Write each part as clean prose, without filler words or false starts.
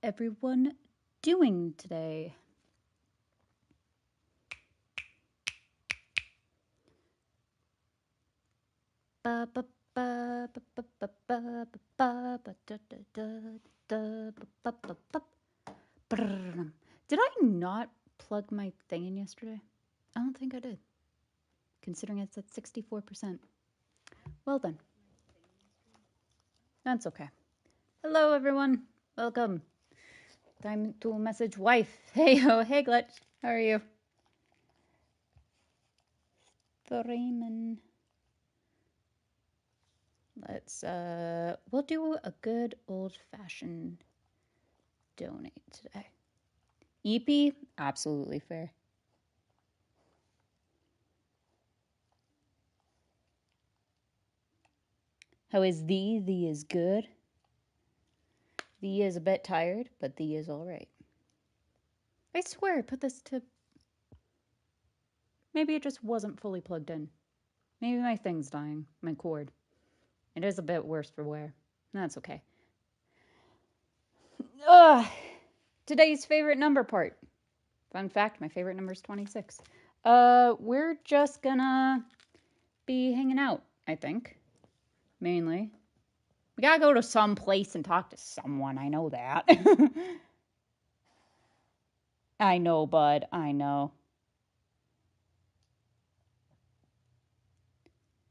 everyone doing today? Did I not plug my thing in yesterday? I don't think I did, considering it's at 64%. Well then. That's okay. Hello, everyone. Welcome. Time to message wife. Hey, oh, hey, Glitch. How are you? Freeman. Let's, we'll do a good old-fashioned donate today. EP? Absolutely fair. How is thee? Thee is good. Thee is a bit tired, but thee is alright. I swear I put this to... Maybe it just wasn't fully plugged in. Maybe my thing's dying. My cord. It is a bit worse for wear. That's okay. Ugh! Today's favorite number part. Fun fact, my favorite number is 26. We're just gonna be hanging out, I think. Mainly. We gotta go to some place and talk to someone, I know that. I know, bud, I know.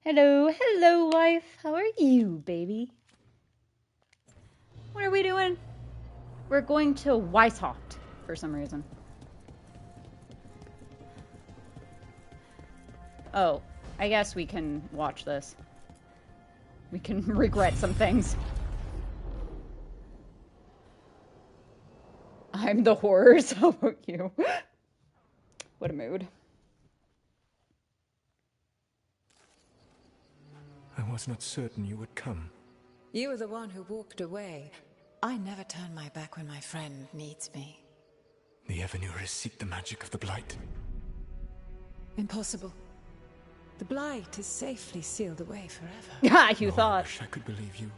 Hello, hello, wife. How are you, baby? What are we doing? We're going to Weishaupt for some reason. Oh, I guess we can watch this. We can regret some things. I'm the horrors. How about you? What a mood. I was not certain you would come. You were the one who walked away. I never turn my back when my friend needs me. The Evanurus seek the magic of the Blight. Impossible. The Blight is safely sealed away forever. Yeah, you thought. I wish I could believe you.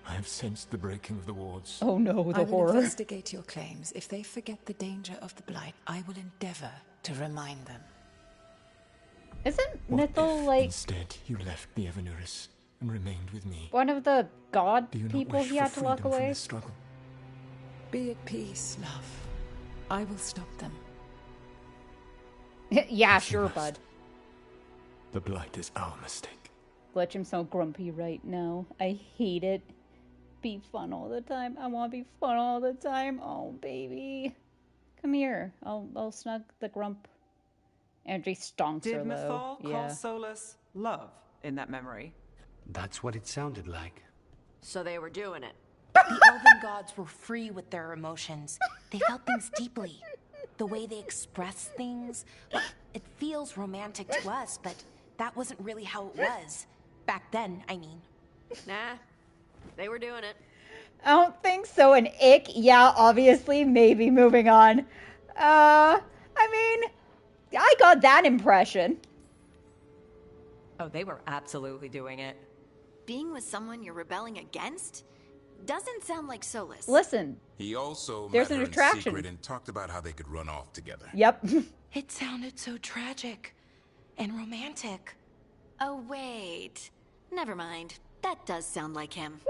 I have sensed the breaking of the wards. Oh no, the horror. I will investigate your claims. If they forget the danger of the Blight, I will endeavor to remind them. Isn't What Mythal, if, like... instead, you left the Evanurus and remained with me? one of the god Do you people not wish he had for to lock freedom from away? this struggle? Be at peace, love. I will stop them. Yeah, If you sure, must. bud. The Blight is our mistake. Glitch, I'm so grumpy right now. I hate it. Be fun all the time. I want to be fun all the time. Oh, baby. Come here. I'll snug the grump. Energy stonks Did are low. Mythal call Solus love in that memory? That's what it sounded like. So they were doing it. The elven gods were free with their emotions. They felt things deeply. The way they express things, well, it feels romantic to us, but that wasn't really how it was. Back then, I mean. Nah, they were doing it. I don't think so. An ick? Yeah, obviously. Maybe. Moving on. I mean, I got that impression. Oh, they were absolutely doing it. Being with someone you're rebelling against doesn't sound like Solus. Listen. He also There's met an her in attraction. secret and talked about how they could run off together. Yep. It sounded so tragic and romantic. Oh, wait. Never mind. That does sound like him.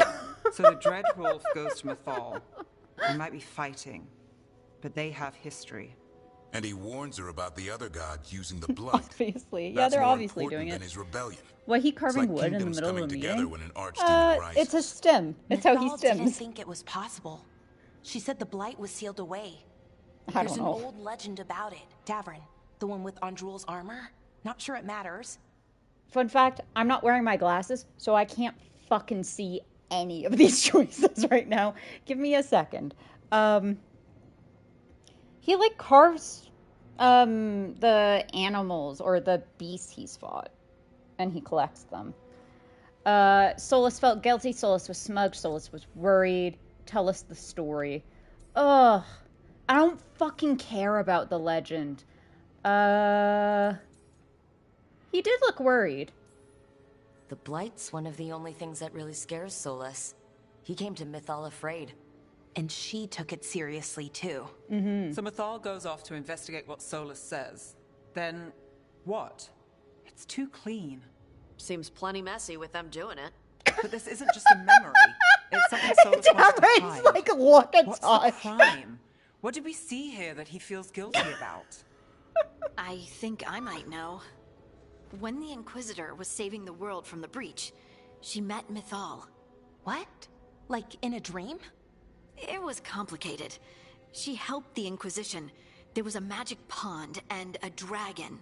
So the Dreadwolf goes to Mythal. They might be fighting, but they have history. And he warns her about the other gods using the Blight. Obviously. Yeah, That's they're more obviously important doing than it. his rebellion. What, he It's carving like wood in the kingdoms middle of a coming together meeting? when an archdemon rises. It's a stim. It's how he Mythal didn't stims. think it was possible. She said the Blight was sealed away. I There's don't an know. old legend about it. Davrin, the one with Andrul's armor. Not sure it matters. Fun fact, I'm not wearing my glasses, so I can't fucking see any of these choices right now. Give me a second. He, like, carves, the animals or the beasts he's fought, and he collects them. Solus felt guilty, Solus was smug, Solus was worried. Tell us the story. Ugh. I don't fucking care about the legend. He did look worried. The Blight's one of the only things that really scares Solus. He came to Mythal afraid. and she took it seriously too. So Mythal goes off to investigate what Solus says. Then what? It's too clean. Seems plenty messy with them doing it. But this isn't just a memory. It's something Solus wants to hide. Like, look at What's Tosh. the crime? What did we see here that he feels guilty about? I think I might know. When the Inquisitor was saving the world from the breach, she met Mythal. What? Like in a dream? It was complicated. She helped the Inquisition. There was a magic pond and a dragon.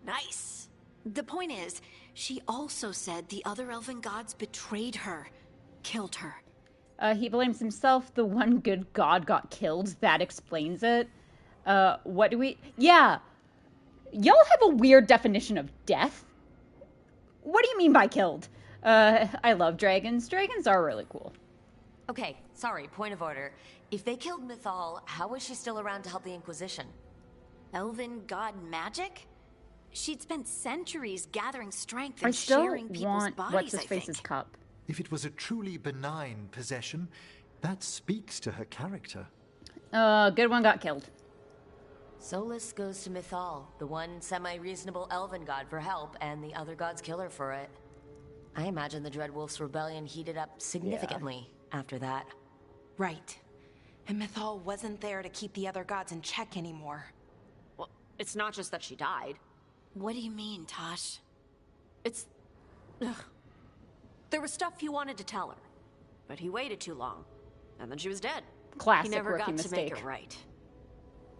Nice. The point is, she also said the other elven gods betrayed her, killed her. He blames himself. The one good god got killed. That explains it. What do we... Yeah. Y'all have a weird definition of death. What do you mean by killed? I love dragons. Dragons are really cool. Okay, sorry, point of order. If they killed Mythal, how was she still around to help the Inquisition? Elven god magic? She'd spent centuries gathering strength and sharing people's bodies, what's his face's cup. If it was a truly benign possession, that speaks to her character. Good one got killed. Solus goes to Mythal, the one semi-reasonable elven god, for help, and the other gods kill her for it. I imagine the Dreadwolf's rebellion heated up significantly after that. Right. And Mythal wasn't there to keep the other gods in check anymore. Well, it's not just that she died. What do you mean, Tosh? It's... Ugh. There was stuff he wanted to tell her, but he waited too long, and then she was dead. Classic He never rookie got mistake. to make it right.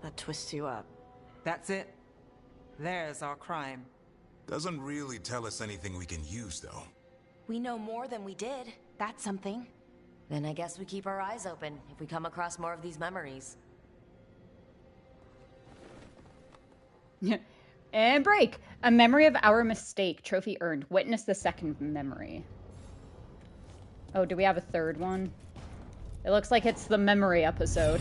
That twists you up. That's it. There's our crime. Doesn't really tell us anything we can use, though. We know more than we did. That's something. Then I guess we keep our eyes open if we come across more of these memories. And break. A memory of our mistake. Trophy earned. Witness the second memory. Oh, do we have a third one? It looks like it's the memory episode.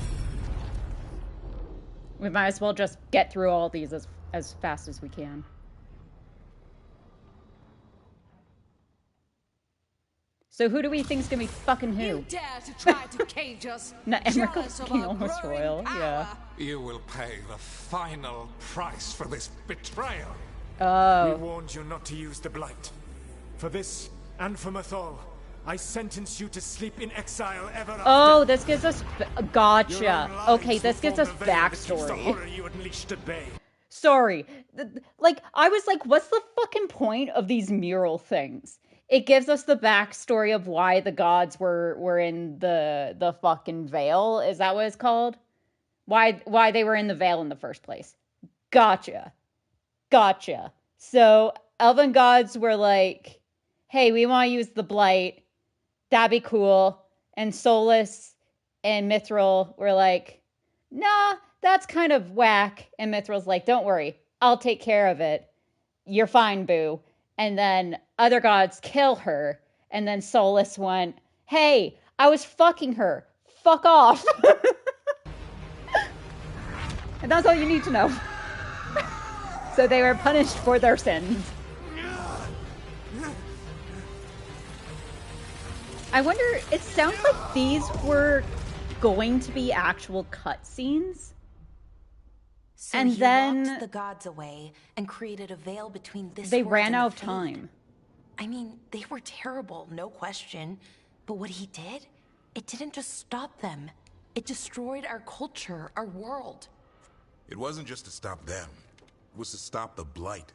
We might as well just get through all these as fast as we can. So who do we think's gonna be fucking who? You dare to try to cage us? No, Emmerich Jealous of fucking our almost growing royal, power. yeah. You will pay the final price for this betrayal. Oh. We warned you not to use the Blight. For this, and for Mythal, I sentence you to sleep in exile ever after. Oh, this gives us... Gotcha. Your own Okay, lives this will gives form us the veil that keeps the backstory. horror you unleashed at bay. Sorry. Like, I was like, what's the fucking point of these mural things? It gives us the backstory of why the gods were in the fucking veil. Is that what it's called? Why they were in the veil in the first place. Gotcha. So, elven gods were like, hey, we want to use the Blight. That'd be cool. And Solus and Mithril were like, nah, that's kind of whack. And Mithril's like, don't worry, I'll take care of it. You're fine, boo. And then other gods kill her. And then Solus went, hey, I was fucking her. Fuck off. And that's all you need to know. So they were punished for their sins. I wonder, it sounds like these were going to be actual cutscenes. So and he then locked the gods away and created a veil between this they world ran and out the of Fade. time. I mean, they were terrible, no question. But what he did, it didn't just stop them. It destroyed our culture, our world. It wasn't just to stop them. It was to stop the Blight.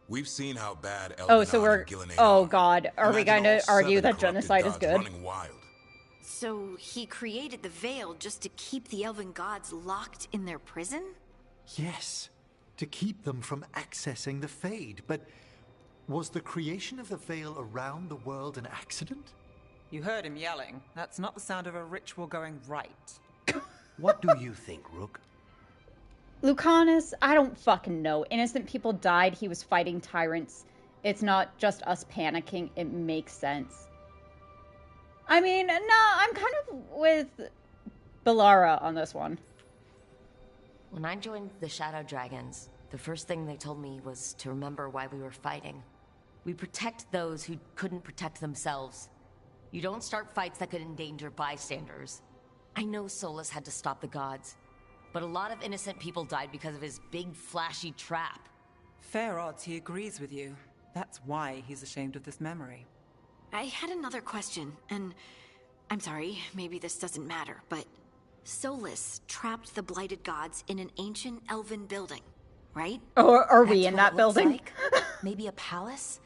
We've seen how bad Oh, so we're... Oh, God. Are we going to argue that genocide is good? So he created the veil just to keep the elven gods locked in their prison? Yes, to keep them from accessing the Fade. But was the creation of the veil around the world an accident? You heard him yelling. That's not the sound of a ritual going right. What do you think, Rook? Lucanus, I don't fucking know. Innocent people died. He was fighting tyrants. It's not just us panicking. It makes sense. I mean, no, I'm kind of with Belara on this one. When I joined the Shadow Dragons, the first thing they told me was to remember why we were fighting. We protect those who couldn't protect themselves. You don't start fights that could endanger bystanders. I know Solus had to stop the gods, but a lot of innocent people died because of his big, flashy trap. Fair odds he agrees with you. That's why he's ashamed of this memory. I had another question, and I'm sorry, maybe this doesn't matter, but Solus trapped the blighted gods in an ancient elven building, right? Or are we That's in what that it looks building? like. Maybe a palace?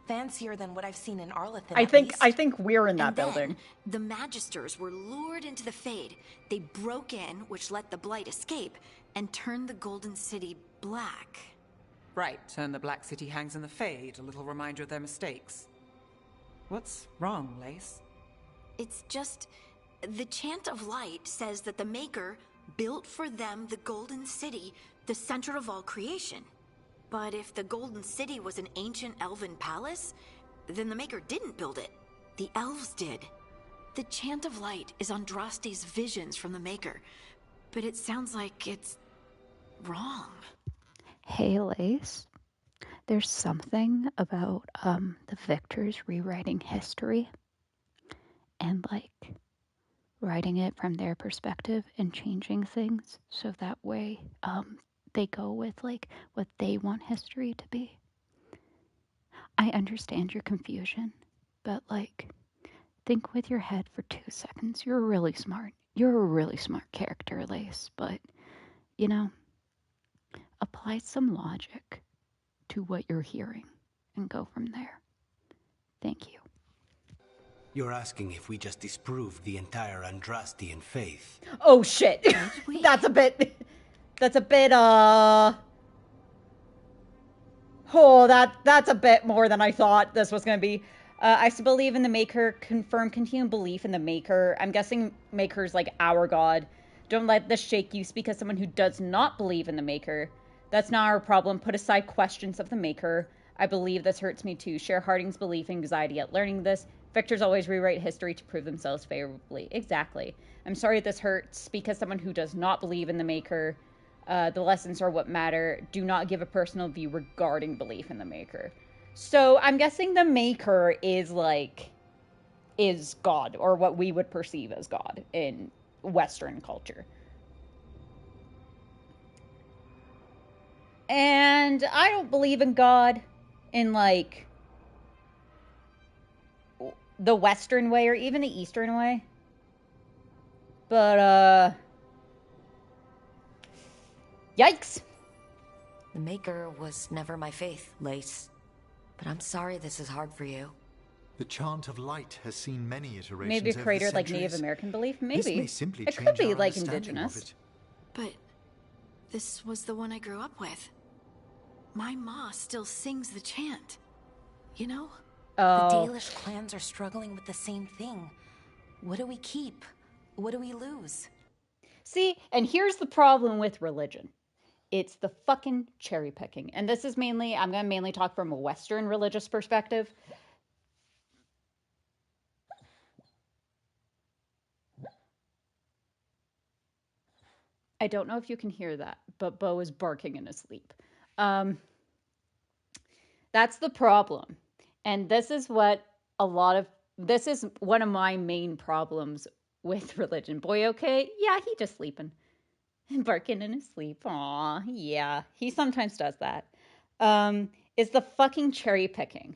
Fancier than what I've seen in Arlethan, I at think least. we're in that And then, building. the Magisters were lured into the Fade. They broke in, which let the Blight escape, and turned the Golden City black. Right, and the Black City hangs in the Fade, a little reminder of their mistakes. What's wrong, Lace? It's just... The Chant of Light says that the Maker built for them the Golden City, the center of all creation. But if the Golden City was an ancient elven palace, then the Maker didn't build it. The elves did. The Chant of Light is Andraste's visions from the Maker, but it sounds like it's wrong. Hey, Lace. There's something about the victors rewriting history and like writing it from their perspective and changing things so that way they go with like what they want history to be. I understand your confusion, but like think with your head for 2 seconds. You're really smart. You're a really smart character, Lace, but you know, apply some logic to what you're hearing and go from there. Thank you. You're asking if we just disproved the entire Andrastian faith. Oh shit. That's a bit oh, that's a bit more than I thought this was going to be. I still believe in the Maker. Confirm continued belief in the Maker. I'm guessing Maker's like our god. Don't let this shake you. Speak as someone who does not believe in the Maker. That's not our problem. Put aside questions of the Maker. I believe this hurts me too. Share Harding's belief and anxiety at learning this. Victors always rewrite history to prove themselves favorably. Exactly. I'm sorry this hurts. Speak as someone who does not believe in the Maker. The lessons are what matter. Do not give a personal view regarding belief in the Maker. So I'm guessing the Maker is God, or what we would perceive as God in Western culture. And I don't believe in God in like the Western way or even the Eastern way. But yikes. The Maker was never my faith, Lace. But I'm sorry this is hard for you. The Chant of Light has seen many iterations. Maybe a over the creator like centuries. Native American belief? Maybe. This may simply it change could be our like understanding indigenous. of it. But this was the one I grew up with. My ma still sings the chant. You know? Oh. The Dalish clans are struggling with the same thing. What do we keep? What do we lose? See, and here's the problem with religion. It's the fucking cherry picking. And this is mainly, I'm going to mainly talk from a Western religious perspective. I don't know if you can hear that, but Bo is barking in his sleep. That's the problem. And this is this is one of my main problems with religion. Boy, okay? Yeah, he just sleeping. Barking in his sleep. Aw, yeah. He sometimes does that. Is the fucking cherry picking.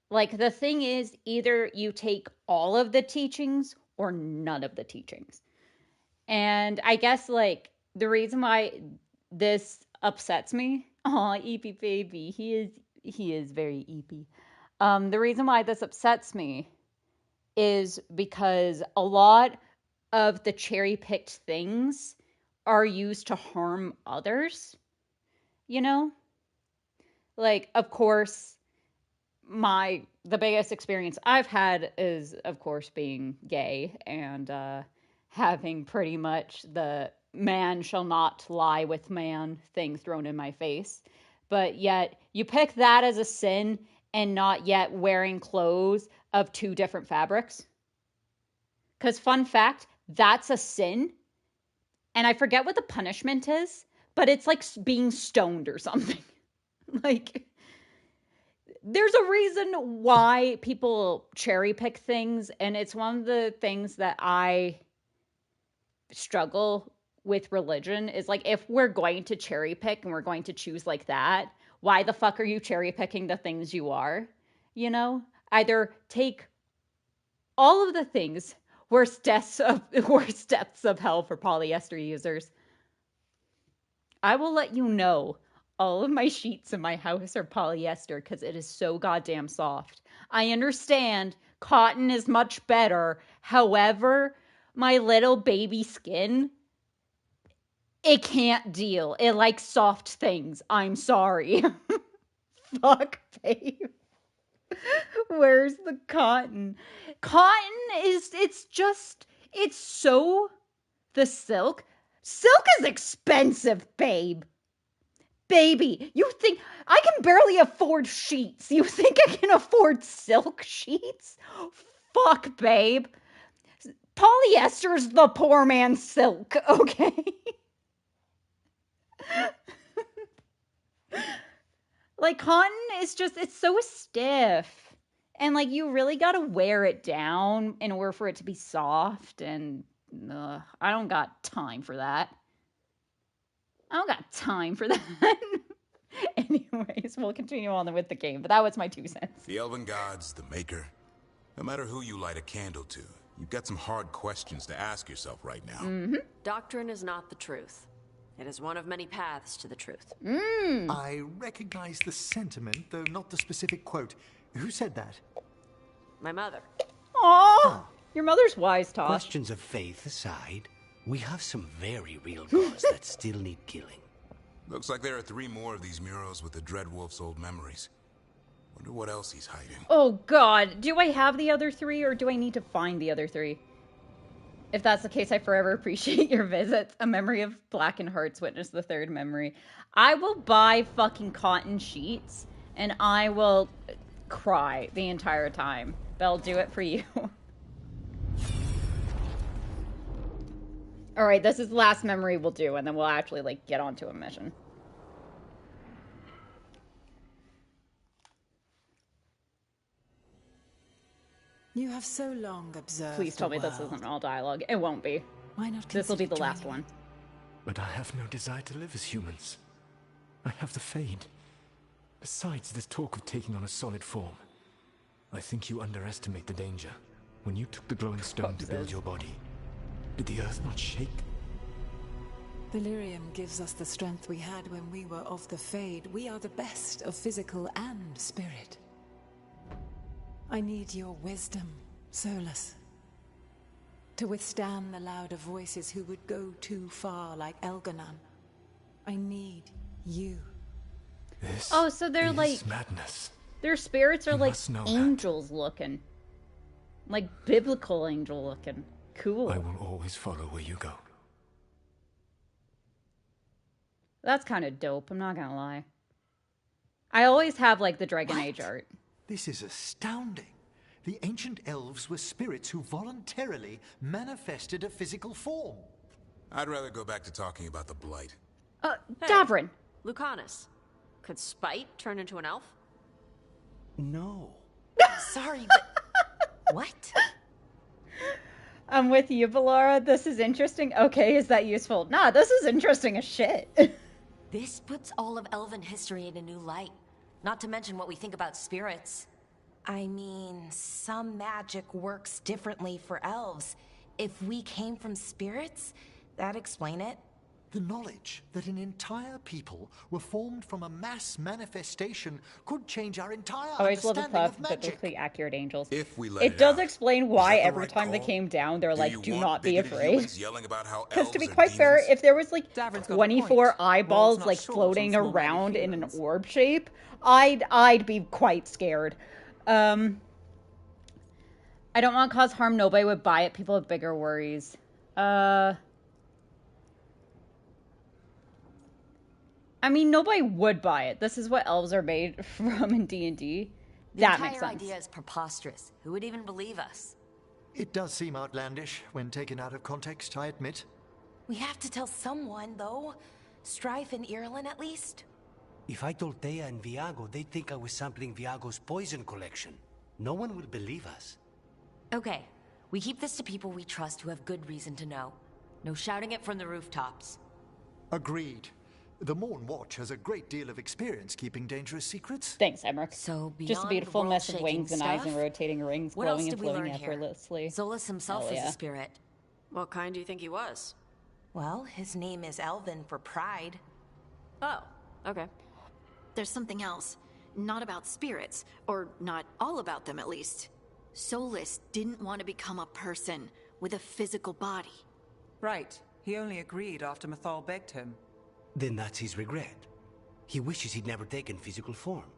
Like, the thing is, either you take all of the teachings or none of the teachings. And I guess, like, the reason why this upsets me, aw, Eepy baby, he is very Eepy. The reason why this upsets me is because a lot of the cherry-picked things are used to harm others, you know? Like, of course, the biggest experience I've had is, of course, being gay and having pretty much the man shall not lie with man thing thrown in my face. But yet, you pick that as a sin and not yet wearing clothes of 2 different fabrics. Because, fun fact, that's a sin. And I forget what the punishment is, but it's like being stoned or something. Like, there's a reason why people cherry pick things, and it's one of the things that I struggle with religion is like, if we're going to cherry pick and we're going to choose like that, why the fuck are you cherry picking the things you are? You know, either take all of the things, worst deaths of hell for polyester users. I will let you know all of my sheets in my house are polyester because it is so goddamn soft. I understand cotton is much better. However, my little baby skin, it can't deal. It likes soft things. I'm sorry. Fuck, babe. Where's the cotton? Cotton it's so, the silk. Silk is expensive, babe. Baby, you think I can barely afford sheets? You think I can afford silk sheets? Fuck, babe. Polyester's the poor man's silk, okay? Like, cotton is just, it's so stiff. And, like, you really gotta wear it down in order for it to be soft. And I don't got time for that. I don't got time for that. Anyways, we'll continue on with the game. But that was my 2 cents. The elven gods, the maker. No matter who you light a candle to, you've got some hard questions to ask yourself right now. Mm-hmm. Doctrine is not the truth. It is one of many paths to the truth. I recognize the sentiment, though not the specific quote. Who said that? My mother. Aww! Your mother's wise, Tosh. Questions of faith aside, we have some very real gods that still need killing. Looks like there are 3 more of these murals with the Dreadwolf's old memories. Wonder what else he's hiding. Oh god, do I have the other 3 or do I need to find the other 3? If that's the case, I forever appreciate your visits. A memory of blackened hearts witness the 3rd memory. I will buy fucking cotton sheets and I will cry the entire time. But I'll do it for you. Alright, this is the last memory we'll do, and then we'll actually, like, get onto a mission. You have so long observed. Please tell me this isn't all dialogue. It won't be. Why not? This will be the last one. But I have no desire to live as humans. I have the Fade. Besides, this talk of taking on a solid form. I think you underestimate the danger. When you took the glowing stone to build your body, did the earth not shake? Delirium gives us the strength we had when we were of the Fade. We are the best of physical and spirit. I need your wisdom, Solus, to withstand the louder voices who would go too far like Elganon. I need you. This oh, so they're is like madness. Their spirits are You like must know angels looking. Like biblical angel looking. Cool. I will always follow where you go. That's kind of dope, I'm not gonna lie. I always have like the Dragon Age art. This is astounding. The ancient elves were spirits who voluntarily manifested a physical form. I'd rather go back to talking about the Blight. Hey, Davrin. Lucanus. Could Spite turn into an elf? No. Sorry, but... what? I'm with you, Valara. This is interesting. Okay, is that useful? Nah, this is interesting as shit. This puts all of elven history in a new light. Not to mention what we think about spirits. I mean, some magic works differently for elves. If we came from spirits, that'd explain it. The knowledge that an entire people were formed from a mass manifestation could change our entire I always love the understanding thought of of magic. biblically accurate angels. If we let It does out, explain why is that the every right time they call? came down, they're like, you do want not be bigoted afraid. humans yelling about how Because to elves be are quite fair, demons? if there was like Davrin's got a 24 point. eyeballs Not like sure floating some small around in an humans. orb shape, I'd be quite scared. I don't want to cause harm. Nobody would buy it. People have bigger worries. I mean, nobody would buy it. This is what elves are made from in D&D. That makes The entire sense. idea is preposterous. Who would even believe us? It does seem outlandish when taken out of context, I admit. We have to tell someone, though. Strife and Irulan, at least. If I told Thea and Viago, they'd think I was sampling Viago's poison collection. No one will believe us. Okay, we keep this to people we trust who have good reason to know. No shouting it from the rooftops. Agreed. The Morn Watch has a great deal of experience keeping dangerous secrets. Thanks, Emmerich. So just a beautiful mess of wings and eyes and rotating rings, what glowing else and did we floating learn here? effortlessly. Solus himself Hell was yeah. a spirit. What kind do you think he was? Well, his name is Elven for pride. Oh, okay. There's something else. Not about spirits, or not all about them at least. Solus didn't want to become a person with a physical body. Right. He only agreed after Mythal begged him. Then that's his regret. He wishes he'd never taken physical form.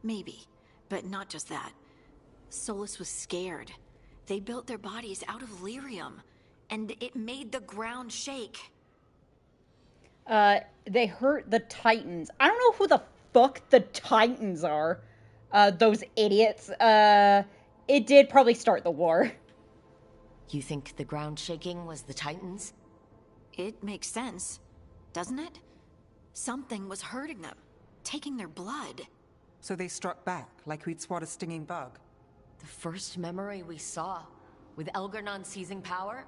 Maybe, but not just that. Solus was scared. They built their bodies out of lyrium, and it made the ground shake. They hurt the Titans. I don't know who the fuck the Titans are. Those idiots. It did probably start the war. You think the ground shaking was the Titans? It makes sense, doesn't it? Something was hurting them, taking their blood. So they struck back, like we'd swat a stinging bug. The first memory we saw, with Elgarnon seizing power,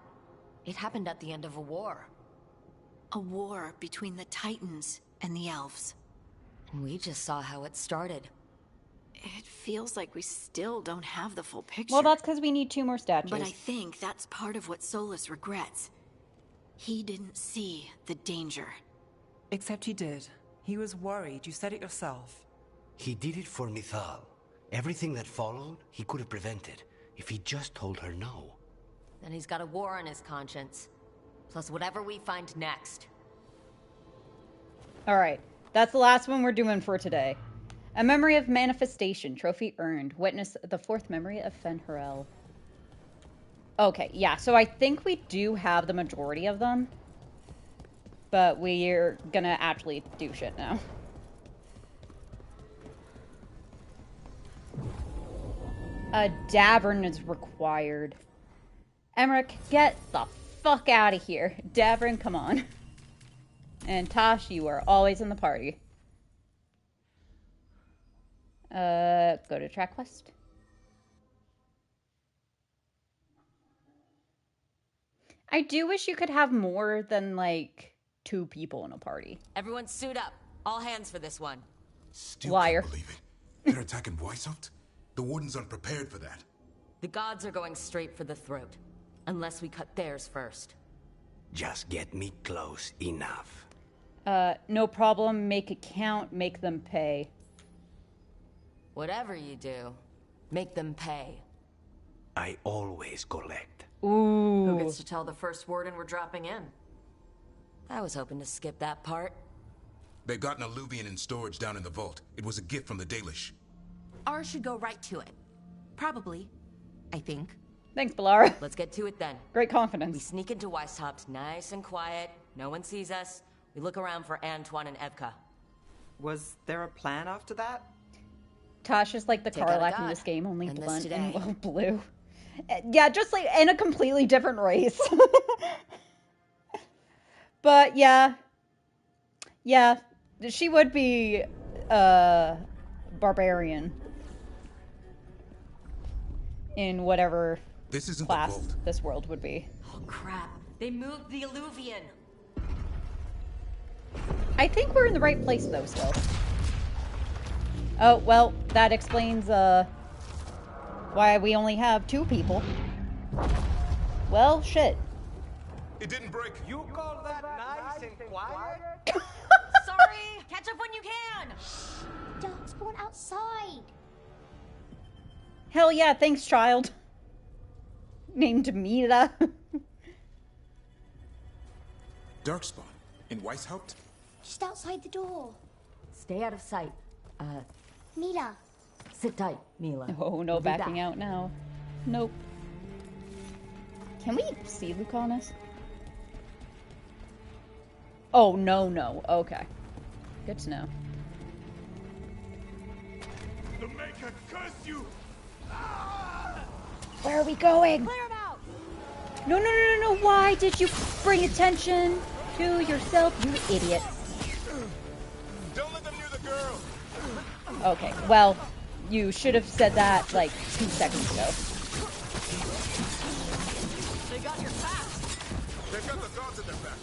it happened at the end of a war. A war between the Titans and the elves. And we just saw how it started. It feels like we still don't have the full picture. Well, that's because we need 2 more statues. But I think that's part of what Solus regrets. He didn't see the danger. Except he did. He was worried. You said it yourself. He did it for Mythal. Everything that followed, he could have prevented, if he just told her no. Then he's got a war on his conscience. Plus whatever we find next. Alright, that's the last one we're doing for today. A Memory of Manifestation, trophy earned. Witness the 4th memory of Fen'Harel. Okay, yeah, so I think we do have the majority of them. But we're gonna actually do shit now. A Davern is required. Emmerich, get the fuck out of here. Davern, come on. And Tosh, you are always in the party. Go to track quest. I do wish you could have more than, like, 2 people in a party. Everyone suit up. All hands for this one. Still Liar. can't believe it. They're attacking Weishaupt? The Warden's unprepared for that. The gods are going straight for the throat. Unless we cut theirs first. Just get me close enough. No problem. Make it count. Make them pay. Whatever you do, make them pay. I always collect. Ooh. Who gets to tell the first warden we're dropping in? I was hoping to skip that part. They've got an alluvian in storage down in the vault. It was a gift from the Dalish. Ours should go right to it. Probably. I think. Thanks, Balara. Let's get to it then. Great confidence. We sneak into Weishaupt nice and quiet. No one sees us. We look around for Antoine and Evka. Was there a plan after that? Tosh is like the Take out a Karlach in god. this game, only And this blunt today. and blue. Yeah, just like in a completely different race. But yeah. Yeah, she would be barbarian in whatever This isn't class the vault. this world would be. Oh crap. They moved the alluvian. I think we're in the right place though still. Oh, well, that explains why we only have 2 people. Well, shit. It didn't break. You call that nice and quiet? Sorry! Catch up when you can! Darkspawn outside. Hell yeah, thanks, child. Named Mira. Darkspawn. In Weishaupt? Just outside the door. Stay out of sight. Mila. Sit tight, Mila. Oh, no We'll be backing back. out now. Nope. Can we see Lucanus? Oh, no. Okay. Good to know. The Maker curse you! Where are we going? Clear him out! No. Why did you bring attention to yourself, you idiot? Don't let them near the girl! Okay, well, you should have said that like 2 seconds ago. They got your pass. They've got the gods at their back.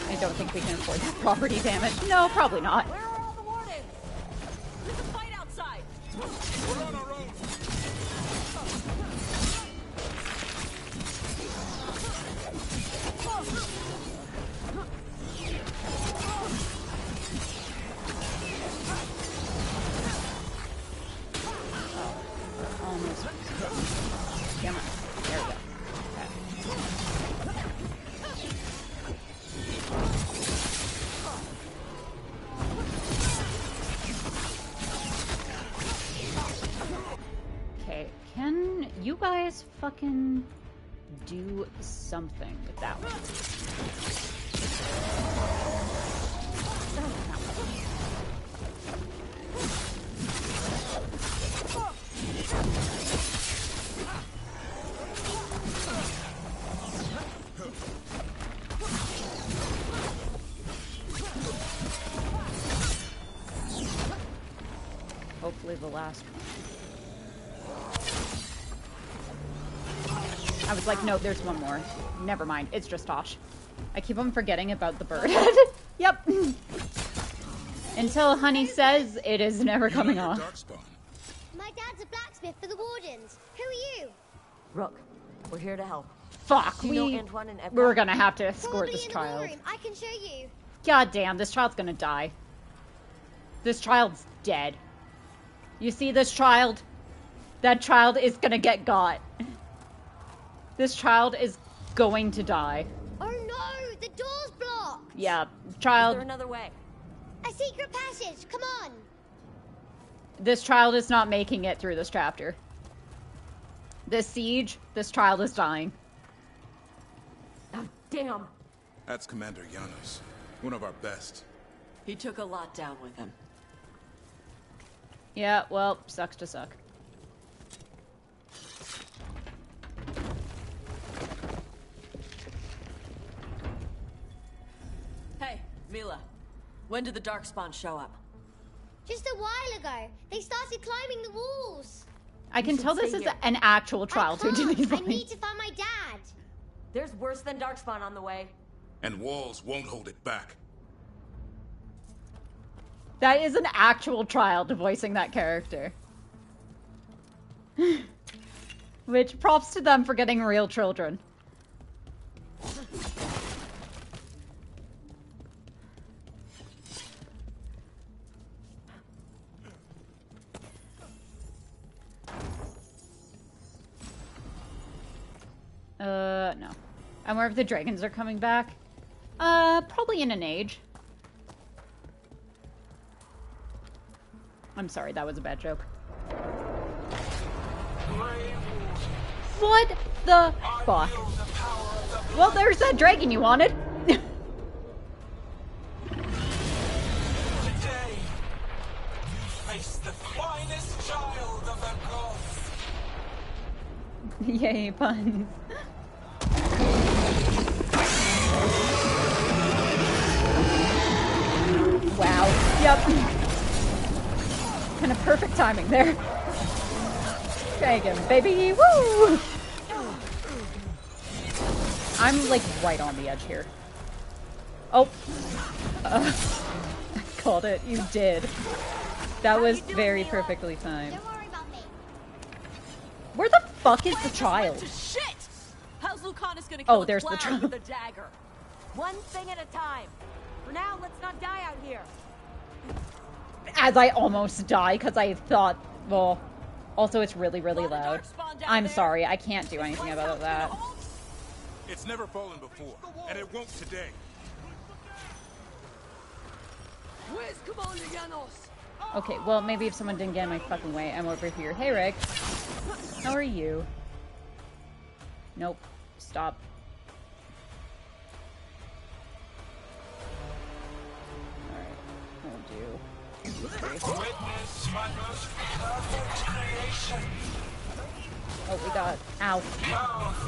I don't think we can afford that property damage. No, probably not. Where are all the wardens? There's a fight outside. We're on our own. Almost. Come on. There we go. Okay, can you guys fucking do something with that one? Hopefully the last one. I was like, no, there's one more. Never mind, it's just Tosh. I keep on forgetting about the bird. Yep. Until Honey says it is never coming off. My dad's a blacksmith for the Wardens. Who are you? Rook, we're here to help. Fuck, Do you know Antoine and Edgar? we're gonna have to escort Probably this in the child. ballroom. I can show you. God damn, this child's gonna die. This child's dead. You see this child? That child is gonna get got. This child is going to die. Oh no, the door's blocked. Yeah, child. Is there another way? A secret passage. Come on. This child is not making it through this chapter. This siege, this child is dying. Oh, damn. That's Commander Janos, one of our best. He took a lot down with him. Yeah, well, sucks to suck. Hey, Mila. When did the Darkspawn show up? Just a while ago, they started climbing the walls. I can tell this is an actual trial to do these I things. need to find my dad. There's worse than Darkspawn on the way. And walls won't hold it back. That is an actual child voicing that character. Which, props to them for getting real children. No. I wonder if the dragons are coming back. Probably in an age. I'm sorry, that was a bad joke. What the fuck? Well, there's that dragon you wanted. Today, you face the finest child of the gods. Yay, puns. Wow. Yep. Kind of perfect timing there. Dragon, baby, woo! I'm like right on the edge here. Oh. I called it. You did. That was very perfectly timed. Where the fuck is the child? Shit! How's Lucanus gonna Oh, kill there's a the clown child. with a dagger? One thing at a time. For now, let's not die out here. As I almost die because I thought, well, also it's really, really loud. I'm sorry, I can't do anything about that. It's never fallen before, and it won't today. Where's Commander Janos? Okay, well, maybe if someone didn't get in my fucking way, I'm over here. Hey, Rick. How are you? Nope. Stop. Alright, we'll do... Witness my most perfect creation. Oh, we got... Ow.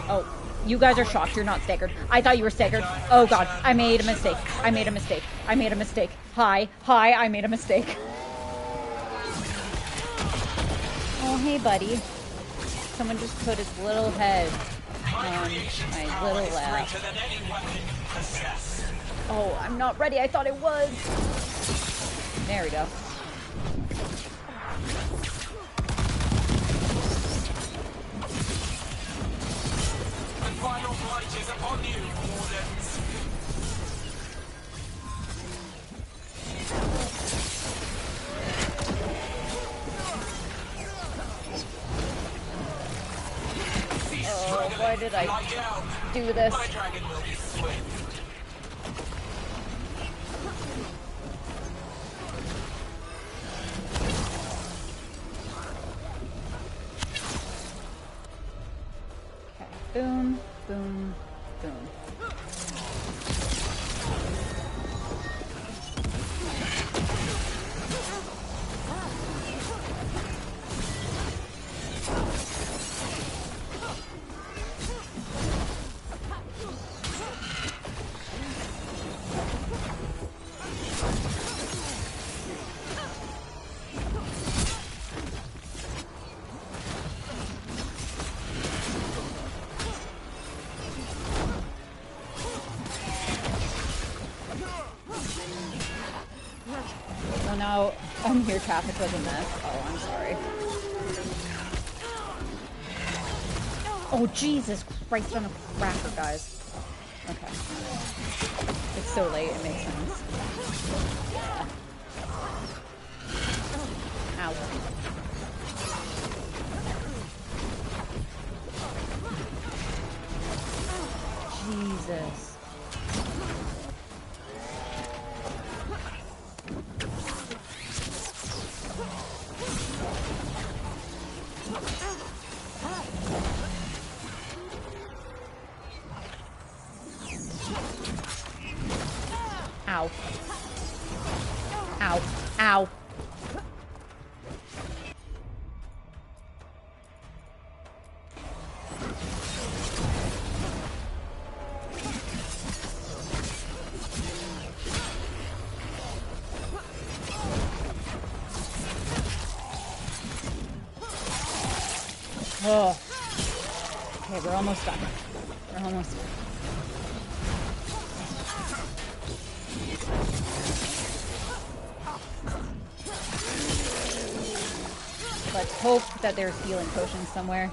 Oh, you guys are shocked. You're not staggered. I thought you were staggered. Oh, God. I made a mistake. I made a mistake. I made a mistake. Hi. Hi, I made a mistake. Oh, hey, buddy. Someone just put his little head on my little lap. Oh, I'm not ready. I thought it was. There we go. The final blight is upon you, Wardens. Oh, why did I do this? My dragon will be swift. Okay, boom, boom, boom. Well, now I'm here traffic with a mess. Oh, I'm sorry. Oh, Jesus Christ on a cracker, guys. Okay. It's so late, it makes sense. Yeah. Ow. Jesus. Ow. Ow. Ow. Oh. Okay, we're almost done. We're almost done. Let's hope that there's healing potions somewhere.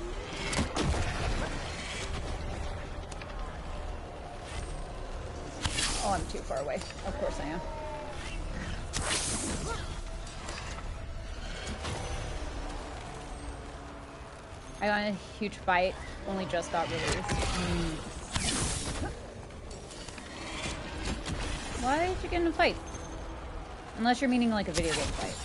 Oh, I'm too far away. Of course I am. I got a huge fight, only just got released. Why did you get in a fight? Unless you're meaning like a video game fight.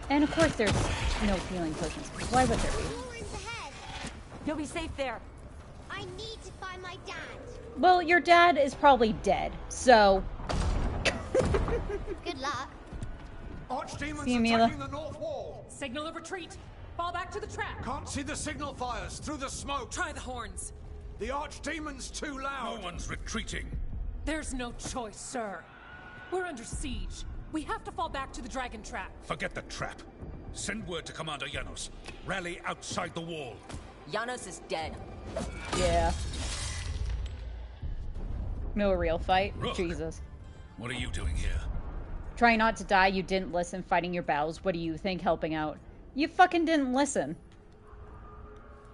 And of course there's no healing potions. Why would there be? You'll be safe there. I need to find my dad. Well, your dad is probably dead, so... Good luck. Archdemons See you, Mila. attacking the north wall. Signal of retreat. Fall back to the track. Can't see the signal fires through the smoke. Try the horns. The Archdemon's too loud. No one's retreating. There's no choice, sir. We're under siege. We have to fall back to the dragon trap. Forget the trap. Send word to Commander Janos. Rally outside the wall. Janos is dead. Yeah. No real fight. Rook. Jesus. What are you doing here? Trying not to die, you didn't listen, fighting your battles. What do you think, helping out? You fucking didn't listen.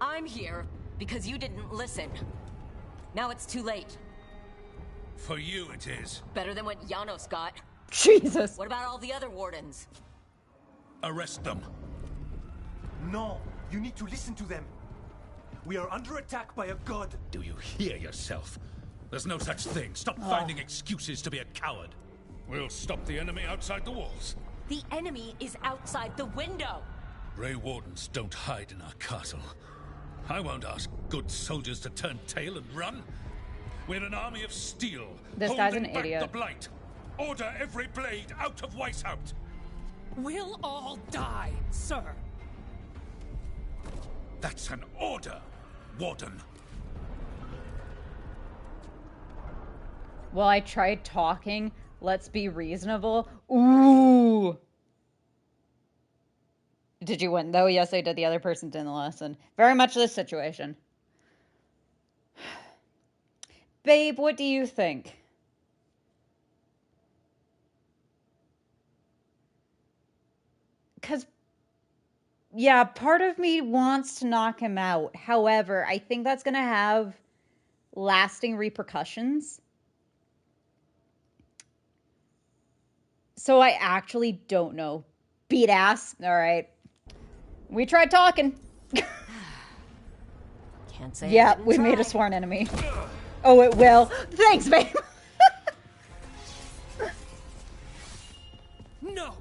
I'm here because you didn't listen. Now it's too late. For you it is. Better than what Janos got. Jesus. What about all the other wardens? Arrest them. No, you need to listen to them. We are under attack by a god. Do you hear yourself? There's no such thing. Stop finding excuses to be a coward. We'll stop the enemy outside the walls. The enemy is outside the window. Grey Wardens don't hide in our castle. I won't ask good soldiers to turn tail and run. We're an army of steel. This guy's holding an back idiot. the blight. Order every blade out of Weishaupt. We'll all die, sir. That's an order, Warden. Well, I tried talking, Let's be reasonable. Ooh. Did you win, though? Yes, I did. The other person didn't listen. Very much this situation. Babe, what do you think? Because, yeah, part of me wants to knock him out. However, I think that's going to have lasting repercussions. So I actually don't know. Beat ass. All right. We tried talking. Can't say. Yeah, we made a sworn enemy. Oh, it will. Thanks, babe. No.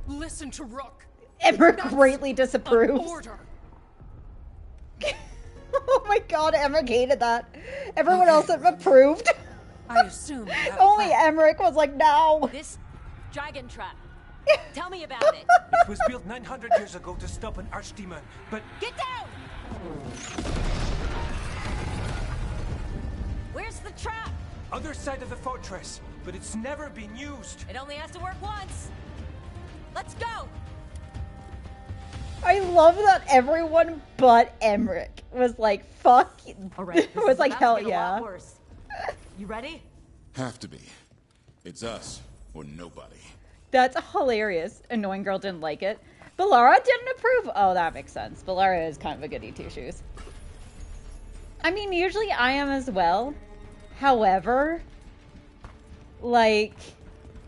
Listen to Rook. Emma greatly disapproves. Order. Oh my god, Emma hated that. Everyone else approved. I assume you have Only Emmerich was like, no. This dragon trap. Tell me about it. It was built 900 years ago to stop an archdemon, but... Get down! Where's the trap? Other side of the fortress, but it's never been used. It only has to work once. Let's go! I love that everyone but Emmerich was like, fuck. All right, was like, hell yeah. You ready? Have to be. It's us or nobody. That's hilarious. Annoying girl didn't like it. But Lara didn't approve. Oh, that makes sense. But Lara is kind of a goody two-shoes. I mean, usually I am as well. However, like,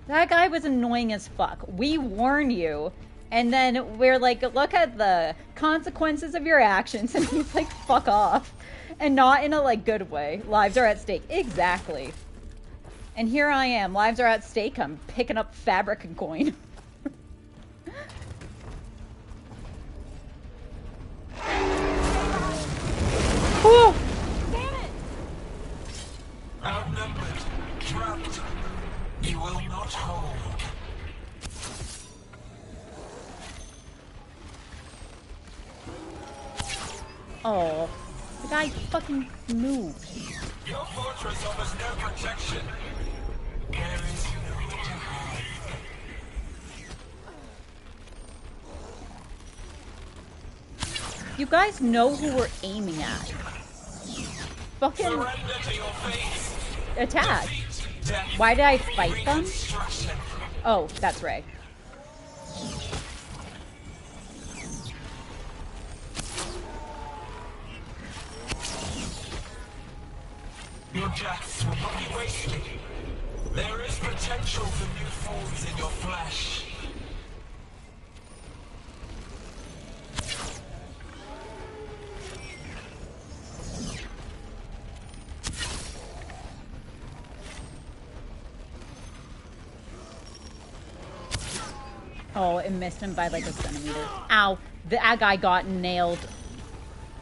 that guy was annoying as fuck. We warn you. And then we're like, look at the consequences of your actions. And he's like, fuck off. And not in a, like, good way. Lives are at stake. Exactly. And here I am. Lives are at stake. I'm picking up fabric and coin. Whew. Damn it! Outnumbered, trapped, you will not hold. Oh, the guy fucking moved. Your fortress offers no protection. There is nowhere to hide. You guys know who we're aiming at. Fucking Surrender to your fate. attack. Defeat, death, Why did I fight them? reconstruction. Oh, that's right. Your deaths will not be wasted. There is potential for new forms in your flesh. Oh, it missed him by like a centimeter. Ow. That guy got nailed,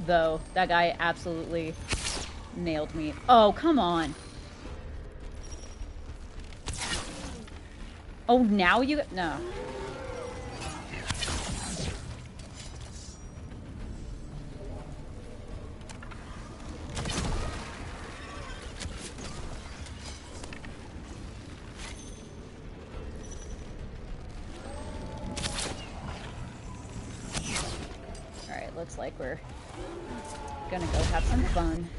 though. That guy absolutely nailed me. Oh, come on. Oh, now you... No. Alright, looks like we're gonna go have some fun.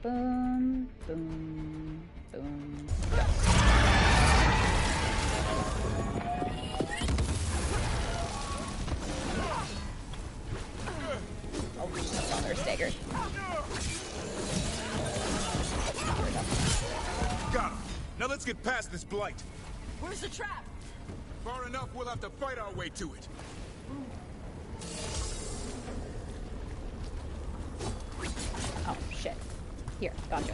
Boom, boom, boom. Go. Oh, that's on their stagger. Got him. Now let's get past this blight. Where's the trap? Far enough, we'll have to fight our way to it. Oh, shit. Here, gotcha.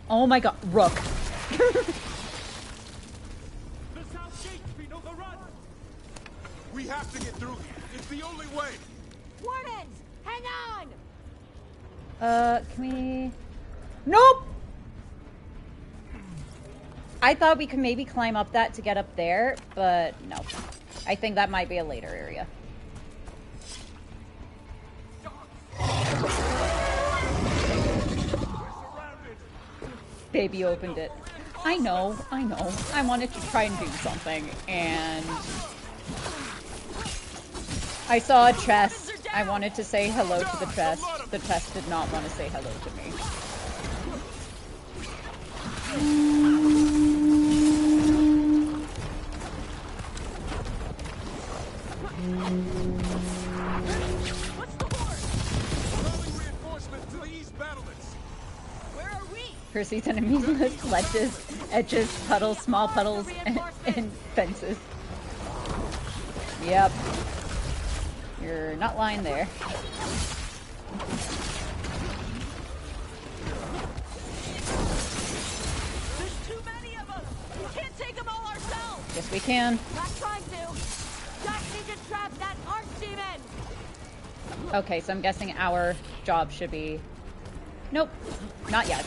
Oh my god, Rook. The south gate's been overrun. We have to get through here. It's the only way. Wardens, hang on! Can we... Nope! I thought we could maybe climb up that to get up there, but no. I think that might be a later area. Baby opened it. I know. I wanted to try and do something, and I saw a chest. I wanted to say hello to the chest. The chest did not want to say hello to me. Percy's enemy list: ledges, edges, puddles, small puddles, and fences. Yep. You're not lying there. There's too many of them! We can't take them all ourselves! Yes, we can. Not trying to! Just need to trap that archdemon! Okay, so I'm guessing our job should be... Nope, not yet.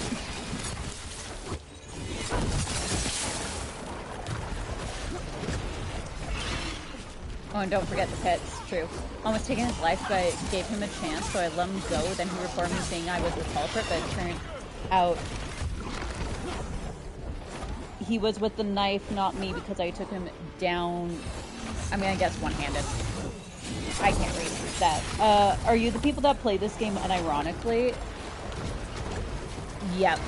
Oh, and don't forget the pits. True. Almost taking his life, but I gave him a chance, so I let him go. Then he reported me saying I was the culprit, but it turned out he was with the knife, not me, because I took him down. I mean, I guess one-handed. I can't read that. Are you the people that play this game unironically? Yep.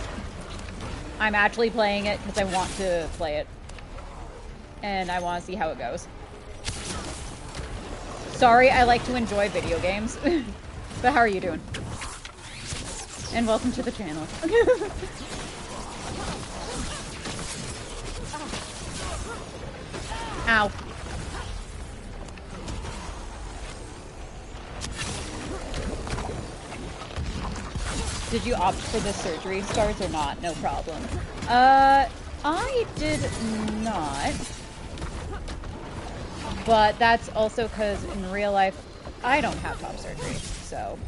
I'm actually playing it because I want to play it. And I want to see how it goes. Sorry, I like to enjoy video games. But how are you doing? And welcome to the channel. Ow. Did you opt for the surgery scars or not? No problem. I did not. But that's also because in real life, I don't have top surgery, so.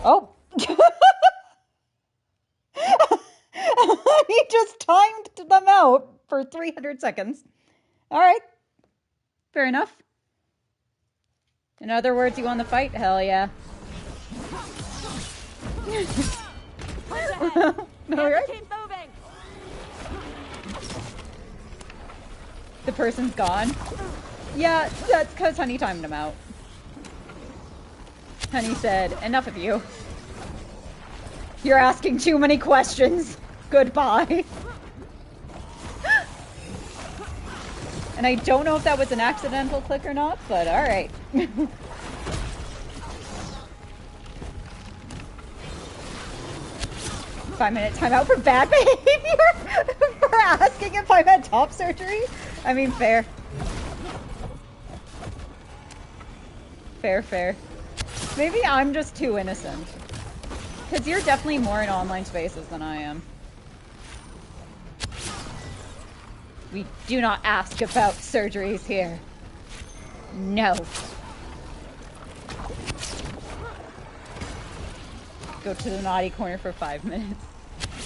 Oh! He just timed them out for 300 seconds. Alright. Fair enough. In other words, you won the fight? Hell yeah. Alright. Keep moving. The person's gone. Yeah, that's because Honey timed him out. Honey said, enough of you. You're asking too many questions. Goodbye. And I don't know if that was an accidental click or not, but alright. 5-minute timeout for bad behavior? For asking if I've had top surgery? I mean, fair. Fair, fair. Maybe I'm just too innocent. Because you're definitely more in online spaces than I am. We do not ask about surgeries here. No. Go to the naughty corner for 5 minutes.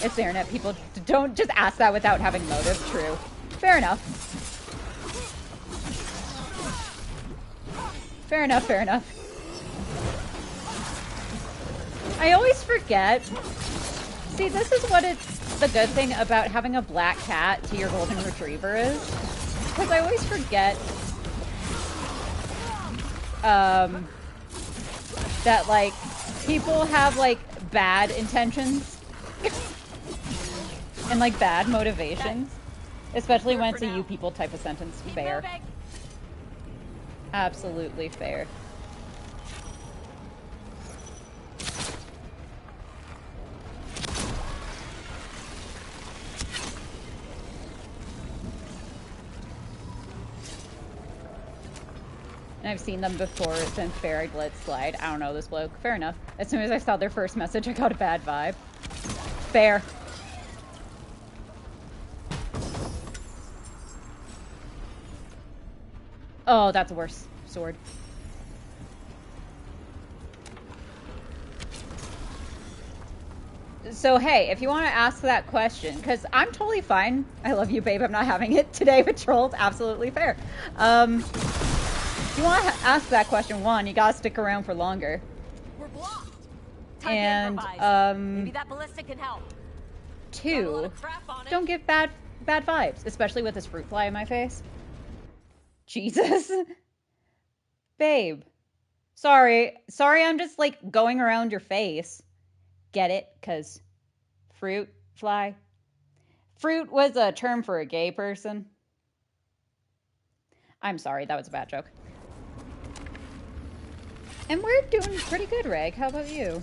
It's the internet. People don't just ask that without having motive. True. Fair enough. Fair enough, fair enough. I always forget. See, this is what it's the good thing about having a black cat to your golden retriever is. Because I always forget that, like, people have, like, bad intentions. And, like, bad motivations. Especially when it's a you people type of sentence. Fair. Absolutely fair. And I've seen them before since fair. I'd let slide. I don't know this bloke. Fair enough. As soon as I saw their first message, I got a bad vibe. Fair. Oh, that's a worse sword. So, hey, if you want to ask that question, because I'm totally fine. I love you, babe. I'm not having it today with trolls. Absolutely fair. If you want to ask that question, one, you gotta stick around for longer. We're blocked. And maybe that ballista can help. Two, don't give bad vibes, especially with this fruit fly in my face. Jesus. Babe. Sorry, I'm just like going around your face. Get it? 'Cause fruit fly. Fruit was a term for a gay person. I'm sorry, that was a bad joke. And we're doing pretty good, Reg. How about you?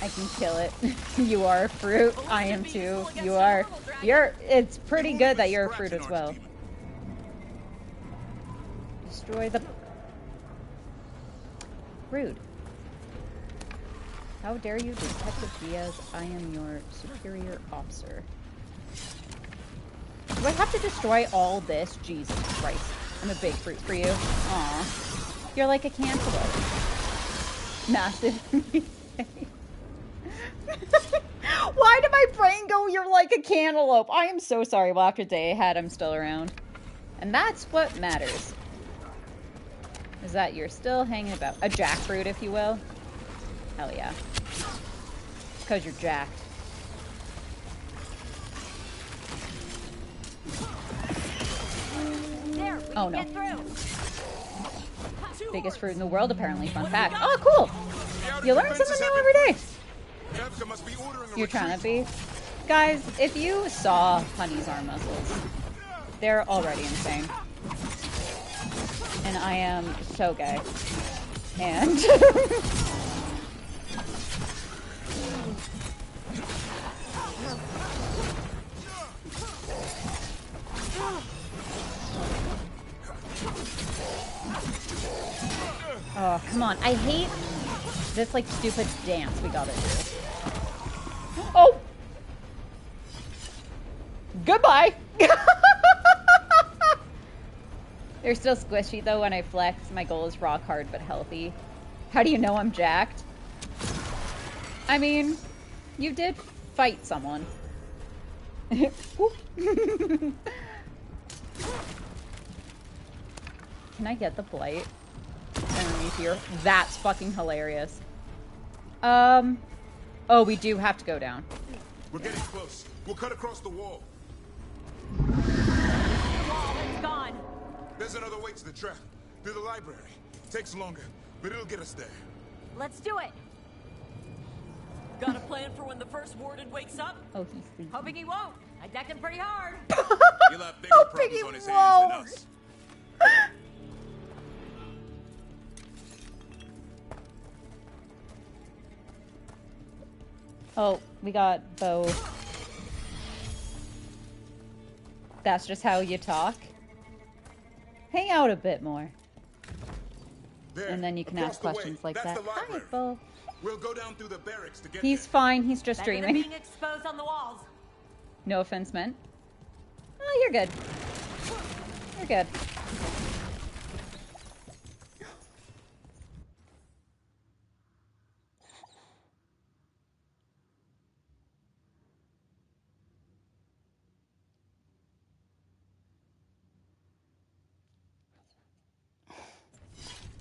I can kill it. You are a fruit. I am too. You are. It's pretty good that you're a fruit as well. Destroy the... Rude. How dare you, Detective Diaz? I am your superior officer. Do I have to destroy all this? Jesus Christ. I'm a big fruit for you. Aw. You're like a cantaloupe. Massive. Why did my brain go, you're like a cantaloupe? I am so sorry. Well, after day ahead, I'm still around. And that's what matters. Is that you're still hanging about. A jackfruit, if you will. Hell yeah. Because you're jacked. Oh no. Biggest fruit in the world, apparently. Fun fact. Oh, cool! You learn something new every day. You're trying to be. Guys, if you saw Honey's arm muscles, they're already insane. And I am so gay. And... oh, come on. I hate this, like, stupid dance we gotta do. Oh! Goodbye! They're still squishy, though, when I flex. My goal is rock hard but healthy. How do you know I'm jacked? I mean, you did fight someone. Can I get the blight underneath here? That's fucking hilarious. Oh, we do have to go down. We're getting close. We'll cut across the wall. The wall, it's gone. There's another way to the trap. Through the library. Takes longer, but it'll get us there. Let's do it. Got a plan for when the first warden wakes up? Oh, he's sleeping. Hoping he won't. I decked him pretty hard. He'll have bigger problems on his hands than us. Oh, we got Bo. That's just how you talk? Hang out a bit more. There, and then you can ask questions like that. Hi, Bo. We'll go down through the barracks to get He's fine. He's just Better dreaming. than being exposed on the walls. No offense meant. Oh, you're good. You're good.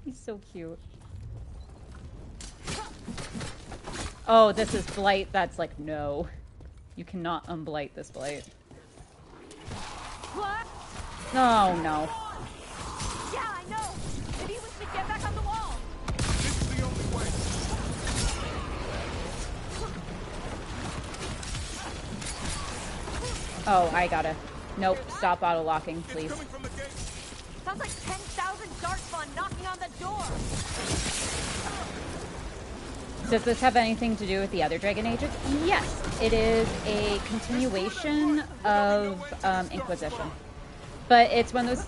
He's so cute. Oh, this is blight. That's like, no. You cannot unblight this blight. What? No, no. Yeah, I know. Maybe we should get back on the wall. This is the only way. Oh, I gotta. Nope. Stop auto locking, please. Sounds like 10,000 Darkspawn knocking on the door. Does this have anything to do with the other Dragon Ages? Yes, it is a continuation of Inquisition. But it's one of those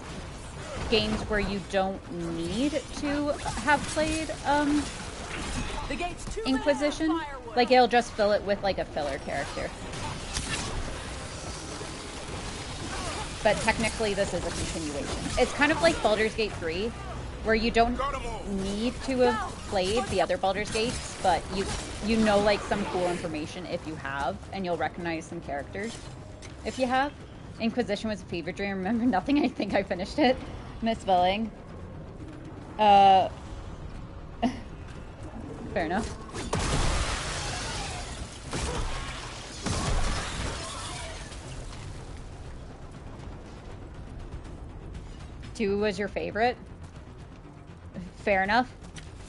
games where you don't need to have played Inquisition. Like, it'll just fill it with, like, a filler character. But technically, this is a continuation. It's kind of like Baldur's Gate 3, where you don't need to have played the other Baldur's Gates, but you know like some cool information if you have, and you'll recognize some characters if you have. Inquisition was a fever dream. Remember nothing. I think I finished it. Misspelling. Fair enough. Two was your favorite? Fair enough.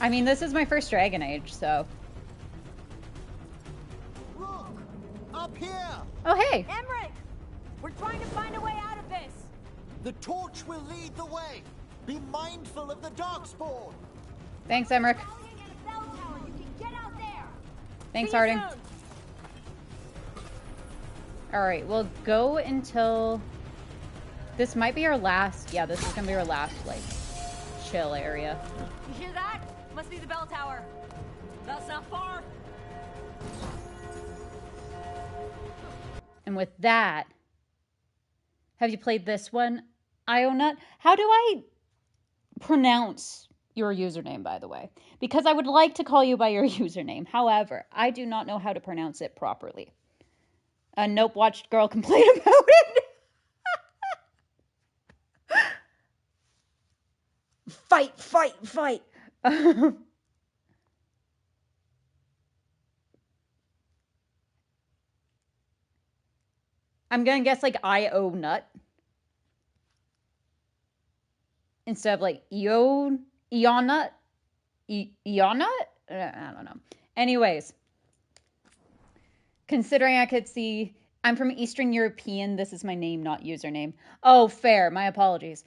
I mean, this is my first Dragon Age, so. Look! Up here! Oh, hey! Emmerich! We're trying to find a way out of this! The torch will lead the way! Be mindful of the Darkspawn! Thanks, Emmerich. Thanks, Harding. Alright, we'll go until... This might be our last... Yeah, this is gonna be our last, like, chill area. You hear that? Must be the bell tower. That's not far. And with that... Have you played this one? Ionut? How do I pronounce your username, by the way? Because I would like to call you by your username. However, I do not know how to pronounce it properly. Nope, watched girl complain about it. Fight, fight, fight. I'm gonna guess like Ionut. Instead of like Eonut? Eonut? I don't know. Anyways. Considering I could see... I'm from Eastern European. This is my name, not username. Oh, fair. My apologies.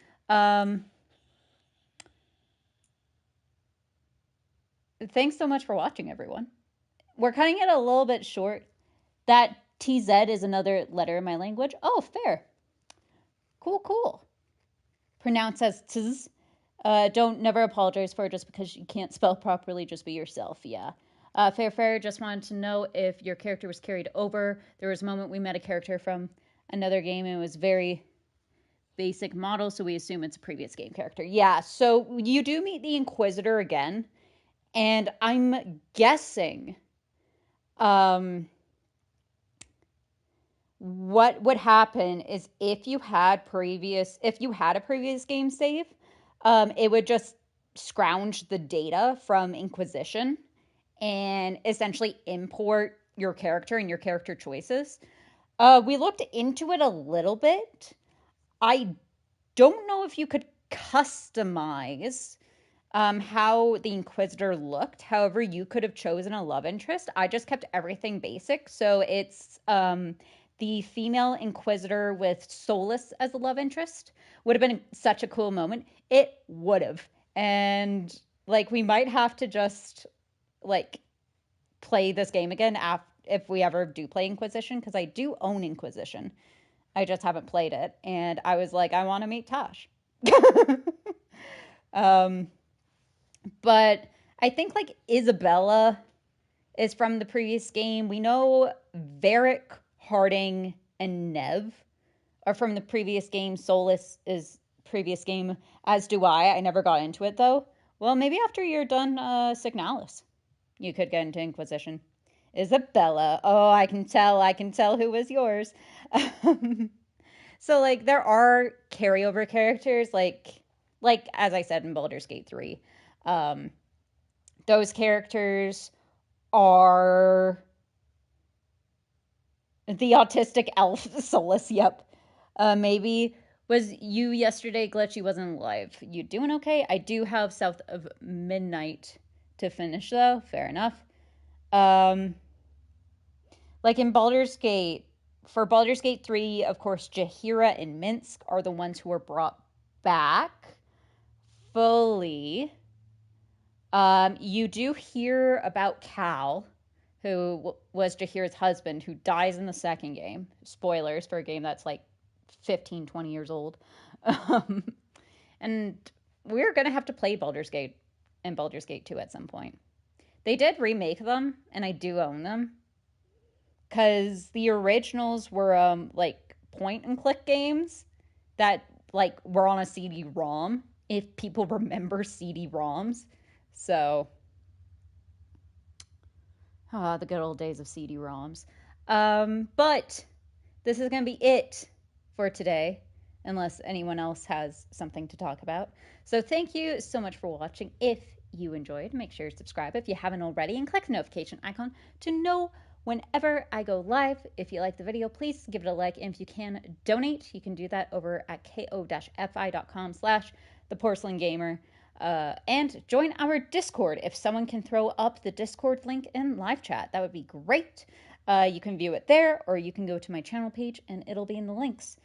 Thanks so much for watching, everyone. We're cutting it a little bit short. That TZ is another letter in my language. Oh, fair. Cool, cool. Pronounce as tz. Don't never apologize for it just because you can't spell properly. Just be yourself. Yeah. Fair. Just wanted to know if your character was carried over. There was a moment we met a character from another game and it was very basic model, so we assume it's a previous game character. Yeah. So you do meet the Inquisitor again, and I'm guessing, what would happen is if you had a previous game save, it would just scrounge the data from Inquisition and essentially import your character and your character choices. We looked into it a little bit. I don't know if you could customize how the Inquisitor looked. However, you could have chosen a love interest. I just kept everything basic. So it's the female Inquisitor with Solus as a love interest. Would have been such a cool moment. It would have. And like, we might have to just like play this game again if we ever do play Inquisition, because I do own Inquisition. I just haven't played it. And I was like, I want to meet Tosh. But I think like Isabella is from the previous game. We know Varric, Harding, and Nev are from the previous game. Solus is previous game, as do I. I never got into it though. Well, maybe after you're done Signalis, you could get into Inquisition. Isabella. Oh, I can tell who was yours. So like there are carryover characters like as I said in Baldur's Gate 3. Those characters are the autistic elf Solus. Yep. Maybe was you yesterday, Glitchy wasn't live. You doing okay? I do have South of Midnight to finish though. Fair enough. Like in Baldur's Gate, for Baldur's Gate 3, of course, Jaheira and Minsk are the ones who were brought back fully. You do hear about Cal, who was Jaheira's husband, who dies in the second game. Spoilers for a game that's like 15, 20 years old. And we're going to have to play Baldur's Gate and Baldur's Gate 2 at some point. They did remake them, and I do own them. Because the originals were like point-and-click games that like were on a CD-ROM. if people remember CD-ROMs. So, the good old days of CD-ROMs. But this is going to be it for today, unless anyone else has something to talk about. So thank you so much for watching. If you enjoyed, make sure to subscribe if you haven't already, and click the notification icon to know whenever I go live. If you like the video, please give it a like, and if you can donate, you can do that over at ko-fi.com/ThePorcelainGamer. And join our Discord. If someone can throw up the Discord link in live chat, that would be great. You can view it there, or you can go to my channel page and it'll be in the links.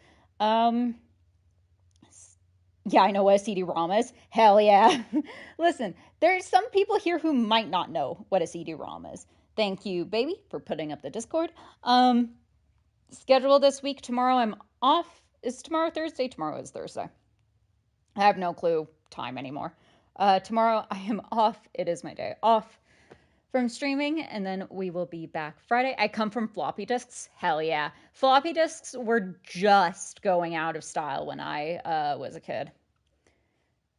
Yeah, I know what a CD-ROM is. Hell yeah. Listen, there's some people here who might not know what a CD-ROM is. Thank you, baby, for putting up the Discord. Schedule this week. Tomorrow I'm off. Is tomorrow Thursday? Tomorrow is Thursday. I have no clue time anymore. Tomorrow I am off. It is my day off from streaming, and then we will be back Friday. I come from floppy disks. Hell yeah. Floppy disks were just going out of style when I was a kid.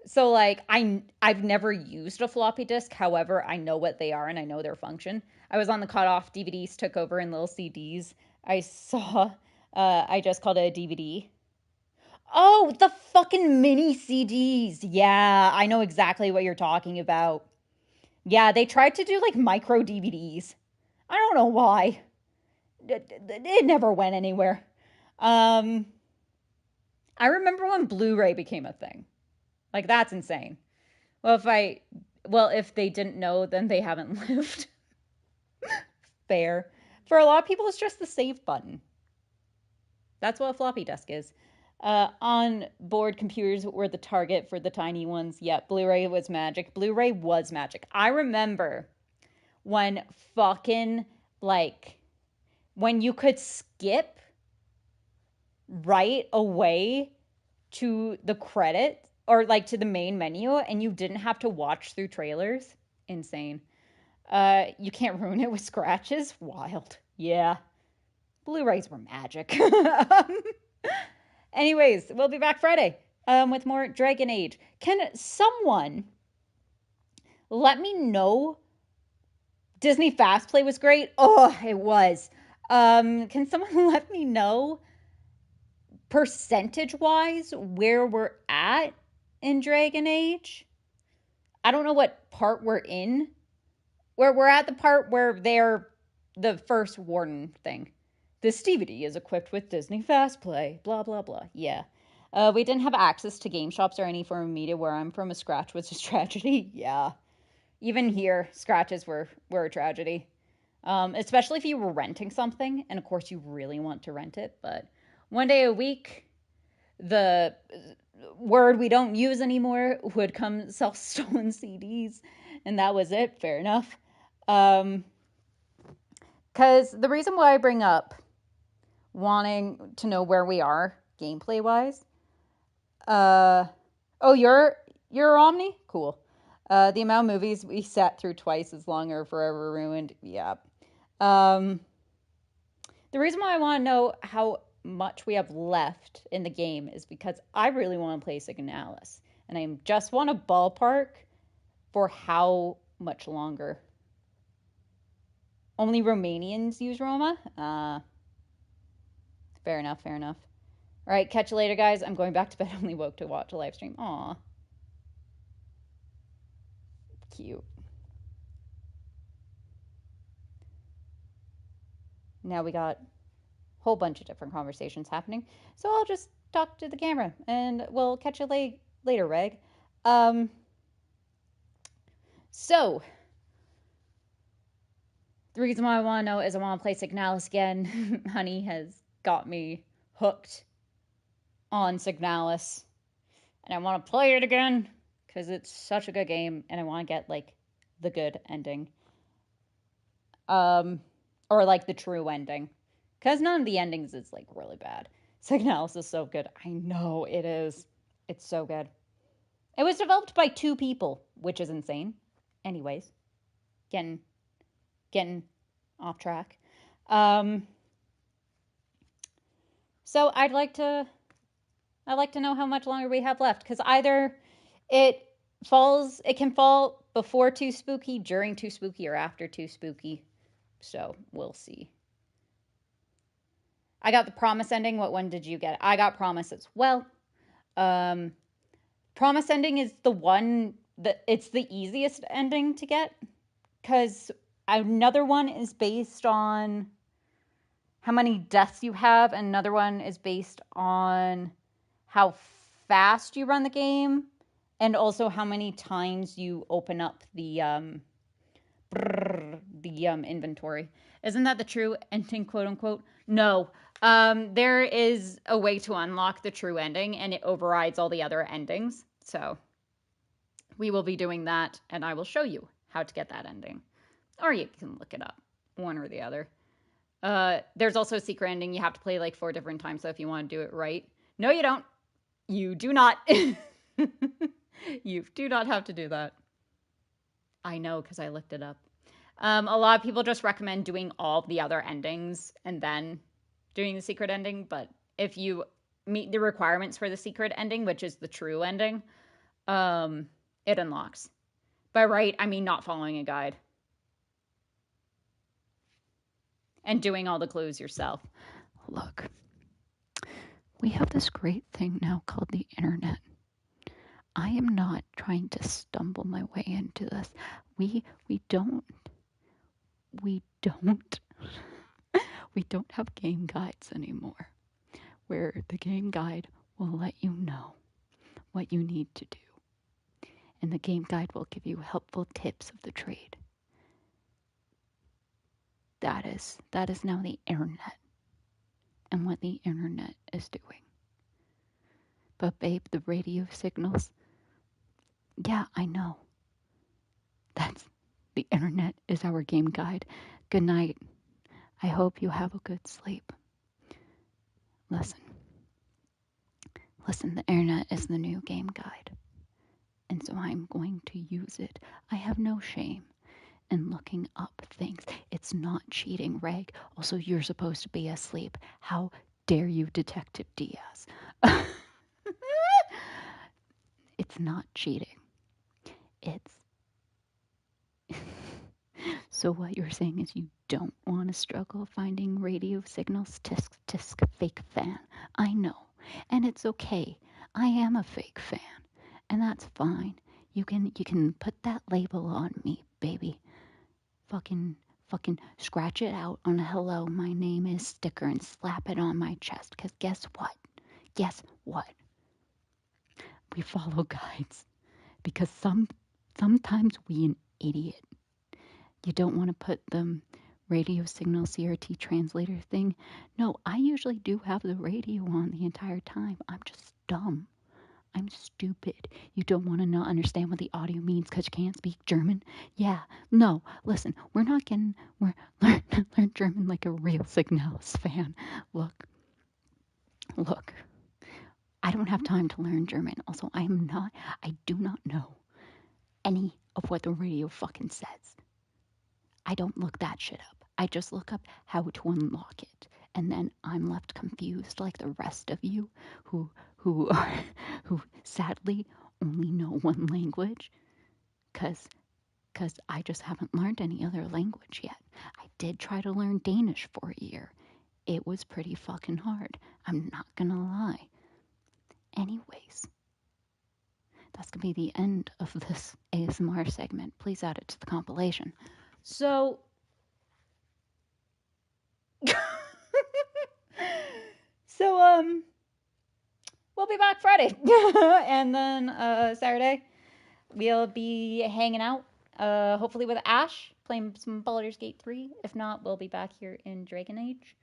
So, like, I've never used a floppy disk. However, I know what they are and I know their function. I was on the cutoff. DVDs took over in little CDs. I saw, I just called it a DVD. Oh, the fucking mini CDs. Yeah, I know exactly what you're talking about. Yeah, they tried to do like micro DVDs. I don't know why. It never went anywhere. I remember when Blu-ray became a thing. Like, that's insane. Well, if they didn't know, then they haven't lived. Fair. For a lot of people, it's just the save button. That's what a floppy disk is. On board computers were the target for the tiny ones. Yeah, Blu-ray was magic. Blu-ray was magic. I remember when fucking, like, when you could skip right away to the credit, or like to the main menu, and you didn't have to watch through trailers. Insane. You can't ruin it with scratches. Wild. Yeah. Blu-rays were magic. Anyways, we'll be back Friday with more Dragon Age. Can someone let me know? Disney Fast Play was great. Oh, it was. Can someone let me know percentage-wise where we're at in Dragon Age? I don't know what part we're in. Where we're at the part where they're the first warden thing. This DVD is equipped with Disney Fast Play. Blah, blah, blah. Yeah. We didn't have access to game shops or any form of media where I'm from. A scratch was a tragedy. Yeah. Even here, scratches were a tragedy. Especially if you were renting something. And of course, you really want to rent it. But one day a week, the word we don't use anymore would come sell stolen CDs. And that was it. Fair enough. Because the reason why I bring up wanting to know where we are gameplay wise. Oh, you're Omni? Cool. The amount of movies we sat through twice as long or forever ruined. Yeah. The reason why I want to know how much we have left in the game is because I really want to play Signalis. And I just want a ballpark for how much longer. Only Romanians use Roma? Fair enough, fair enough. All right, catch you later, guys. I'm going back to bed. I only woke to watch a live stream. Aw. Cute. Now we got a whole bunch of different conversations happening. So I'll just talk to the camera, and we'll catch you later, Reg. So, the reason why I want to know is I want to play Signalis again. Honey has got me hooked on Signalis. And I want to play it again because it's such a good game and I want to get, like, the good ending. Or, like, the true ending. Because none of the endings is, like, really bad. Signalis is so good. I know it is. It's so good. It was developed by 2 people, which is insane. Anyways. Getting off track. So I'd like to know how much longer we have left, because either It can fall before Too Spooky, during Too Spooky, or after Too Spooky. So we'll see. I got the Promise ending. What one did you get? I got Promise as well. Promise ending is the one that it's the easiest ending to get, because another one is based on how many deaths you have, and another one is based on how fast you run the game, and also how many times you open up the inventory. Isn't that the true ending, quote unquote? No. There is a way to unlock the true ending, and it overrides all the other endings. So we will be doing that, and I will show you how to get that ending. Or you can look it up, one or the other. There's also a secret ending. You have to play like 4 different times, so if you want to do it right. No, you don't. You do not. You do not have to do that. I know, because I looked it up. A lot of people just recommend doing all the other endings and then doing the secret ending, but if you meet the requirements for the secret ending, which is the true ending, it unlocks. By right, I mean not following a guide. And doing all the clues yourself. Look, we have this great thing now called the internet. I am not trying to stumble my way into this. We don't have game guides anymore, where the game guide will let you know what you need to do. And the game guide will give you helpful tips of the trade. That is now the internet, and what the internet is doing. But babe, the radio signals, yeah, I know. The internet is our game guide. Good night. I hope you have a good sleep. Listen, the internet is the new game guide. And so I'm going to use it. I have no shame in looking up things. It's not cheating, Reg. Also, you're supposed to be asleep. How dare you, Detective Diaz? It's not cheating. It's... So what you're saying is you don't want to struggle finding radio signals? Tisk, tisk, fake fan. I know. And it's okay. I am a fake fan. And that's fine. You can put that label on me, baby. Fucking scratch it out on a hello, my name is sticker, and slap it on my chest. Because guess what? We follow guides. Because sometimes we an idiot. You don't want to put the radio signal CRT translator thing. No, I usually do have the radio on the entire time. I'm just dumb. I'm stupid. You don't want to not understand what the audio means because you can't speak German? Yeah. No, listen, we're learn German like a real Signalis fan. Look. I don't have time to learn German. Also, I do not know any of what the radio fucking says. I don't look that shit up. I just look up how to unlock it. And then I'm left confused like the rest of you who sadly only know one language. Cause I just haven't learned any other language yet. I did try to learn Danish for a year. It was pretty fucking hard. I'm not gonna lie. Anyways, that's gonna be the end of this ASMR segment. Please add it to the compilation. So, we'll be back Friday. And then Saturday, we'll be hanging out, hopefully with Ash, playing some Baldur's Gate 3. If not, we'll be back here in Dragon Age.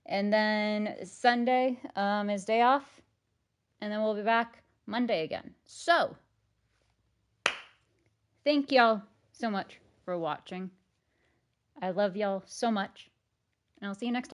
And then Sunday is day off. And then we'll be back Monday again. So, thank y'all so much for watching. I love y'all so much. And I'll see you next time.